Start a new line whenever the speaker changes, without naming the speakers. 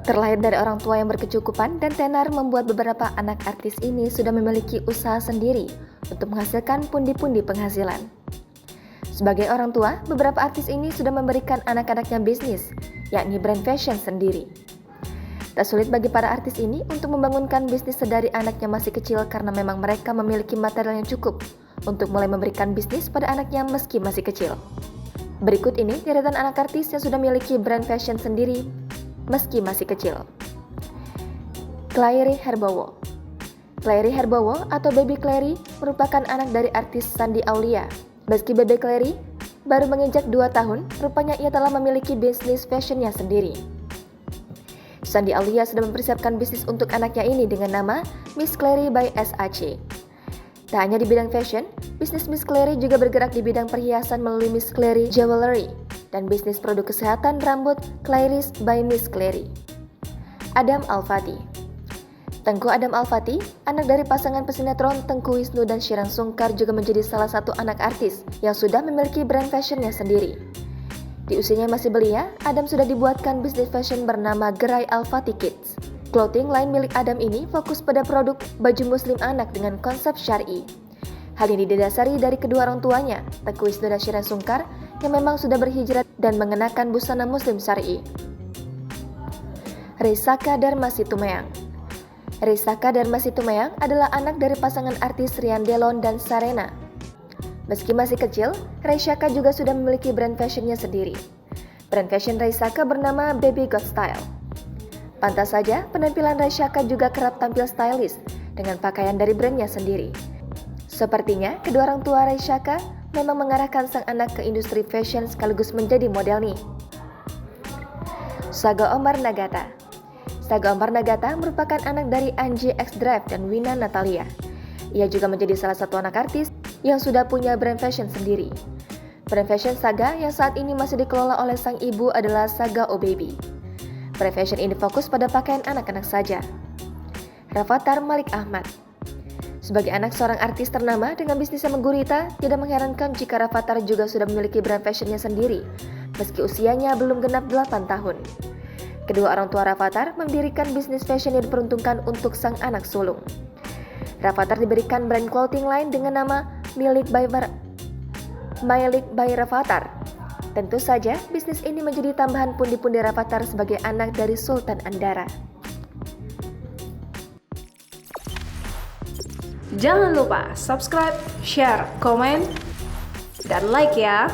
Terlahir dari orang tua yang berkecukupan dan tenar membuat beberapa anak artis ini sudah memiliki usaha sendiri untuk menghasilkan pundi-pundi penghasilan. Sebagai orang tua, beberapa artis ini sudah memberikan anak-anaknya bisnis, yakni brand fashion sendiri. Tak sulit bagi para artis ini untuk membangunkan bisnis sedari anaknya masih kecil karena memang mereka memiliki material yang cukup untuk mulai memberikan bisnis pada anaknya meski masih kecil. Berikut ini deretan anak artis yang sudah memiliki brand fashion sendiri meski masih kecil. Clary Herbowo. Clary Herbowo atau Baby Clary merupakan anak dari artis Shandy Aulia. Meski Baby Clary baru menginjak 2 tahun, rupanya ia telah memiliki bisnis fashionnya sendiri. Shandy Aulia sudah mempersiapkan bisnis untuk anaknya ini dengan nama Miss Clary by SAC. Tak hanya di bidang fashion, bisnis Miss Clary juga bergerak di bidang perhiasan melalui Miss Clary Jewelry dan bisnis produk kesehatan rambut Clary's by Miss Clary. Adam Al-Fatih. Tengku Adam Al-Fatih, anak dari pasangan pesinetron Tengku Wisnu dan Shireen Sungkar, juga menjadi salah satu anak artis yang sudah memiliki brand fashionnya sendiri. Di usianya yang masih belia, Adam sudah dibuatkan bisnis fashion bernama Gerai Al-Fatih Kids. Clothing line milik Adam ini fokus pada produk baju muslim anak dengan konsep syar'i. Hal ini didasari dari kedua orang tuanya, Tengku Wisnu dan Shireen Sungkar, yang memang sudah berhijrah dan mengenakan busana muslim syar'i. Reisaka Dharma Situmayang. Reisaka Dharma Situmayang adalah anak dari pasangan artis Rian Delon dan Sarena. Meski masih kecil, Reisaka juga sudah memiliki brand fashionnya sendiri. Brand fashion Reisaka bernama Baby Got Style. Pantas saja, penampilan Reisaka juga kerap tampil stylish dengan pakaian dari brandnya sendiri. Sepertinya, kedua orang tua Reisaka memang mengarahkan sang anak ke industri fashion sekaligus menjadi model nih. Saga Omar Nagata. Saga Omar Nagata merupakan anak dari Anji X Drive dan Wina Natalia. Ia juga menjadi salah satu anak artis yang sudah punya brand fashion sendiri. Brand fashion Saga yang saat ini masih dikelola oleh sang ibu adalah Saga Oh Baby. Brand fashion ini fokus pada pakaian anak-anak saja. Rafathar Malik Ahmad. Sebagai anak seorang artis ternama dengan bisnis yang menggurita, tidak mengherankan jika Rafathar juga sudah memiliki brand fashionnya sendiri, meski usianya belum genap 8 tahun. Kedua orang tua Rafathar mendirikan bisnis fashion yang diperuntukkan untuk sang anak sulung. Rafathar diberikan brand clothing line dengan nama Milik by Rafathar. Tentu saja, bisnis ini menjadi tambahan pundi-pundi Rafathar sebagai anak dari Sultan Andara.
Jangan lupa subscribe, share, komen, dan like ya!